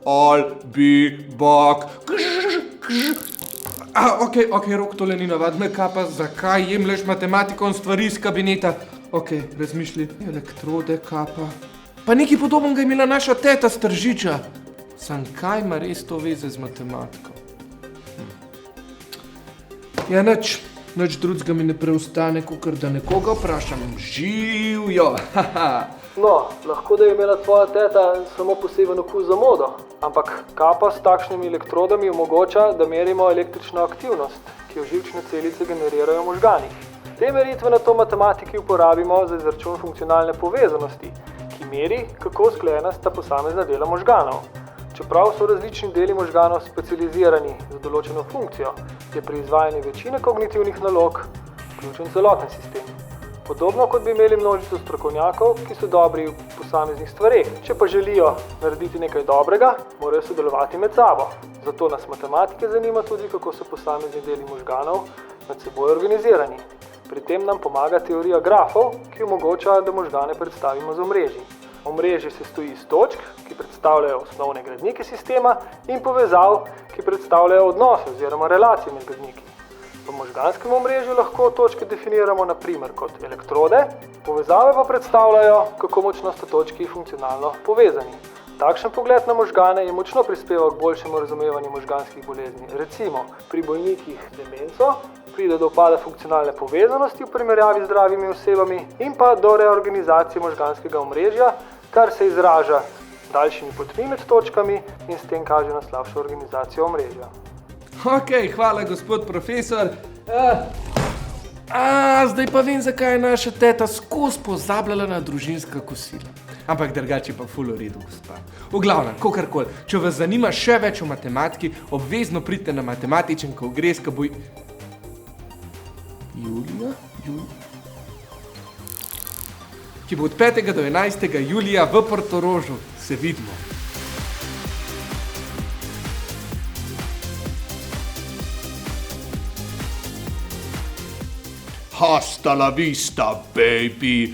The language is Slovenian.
I'll be back. Ok, Rok, tole ni navadna kapa. Zakaj jemlješ matematiko in stvari iz kabineta? Ok, razmišljaj. Elektrode, kapa. Pa nekaj podobnega je imela naša teta s Tržiča. Sam kaj ima res to veze z matematiko? Ja, nič drugega mi ne preostane, kakor da nekoga vprašam. Živjo! No, lahko da je imela tvoja teta samo poseben okus za modo, ampak kapa s takšnimi elektrodami omogoča, da merimo električno aktivnost, ki jo živčne celice generirajo v možganih. Te meritve na to matematiki uporabimo za izračun funkcionalne povezanosti, ki meri, kako usklajena sta posamezna dela možganov. Čeprav so različni deli možganov specializirani za določeno funkcijo, je pri izvajanju večine kognitivnih nalog vključen celoten sistem. Podobno kot bi imeli množico strokovnjakov, ki so dobri v posameznih stvareh. Če pa želijo narediti nekaj dobrega, morajo sodelovati med sabo. Zato nas matematike zanima tudi, kako so posamezni deli možganov med seboj organizirani. Pri tem nam pomaga teorija grafov, ki omogoča, da možgane predstavimo z omrežji. Omrežje se stoji iz točk, ki predstavljajo osnovne gradnike sistema, in povezav, ki predstavljajo odnose oziroma relacije med gradniki. V možganskem omrežju lahko točke definiramo na primer kot elektrode, povezave pa predstavljajo, kako močno sta točki funkcionalno povezani. Takšen pogled na možgane je močno prispeval k boljšemu razumevanju možganskih bolezni. Recimo, pri bolnikih z demenco pride do upada funkcionalne povezanosti v primerjavi z zdravimi osebami in pa do reorganizacije možganskega omrežja, kar se izraža s daljšimi potmi med točkami in s tem kaže na slabšo organizacijo omrežja. Ok, hvala, gospod profesor. Zdaj pa vem, zakaj je naša teta skozi pozabljala na družinska kosila. Ampak drugače pa ful v redu, gospa. V glavnem, kakorkoli, če vas zanima še več o matematiki, obvezno pridite na matematičen kongres, ki bo... Julija? Ki bo od 5. do 11. julija v Portorožu. Se vidimo. Hasta la vista, baby.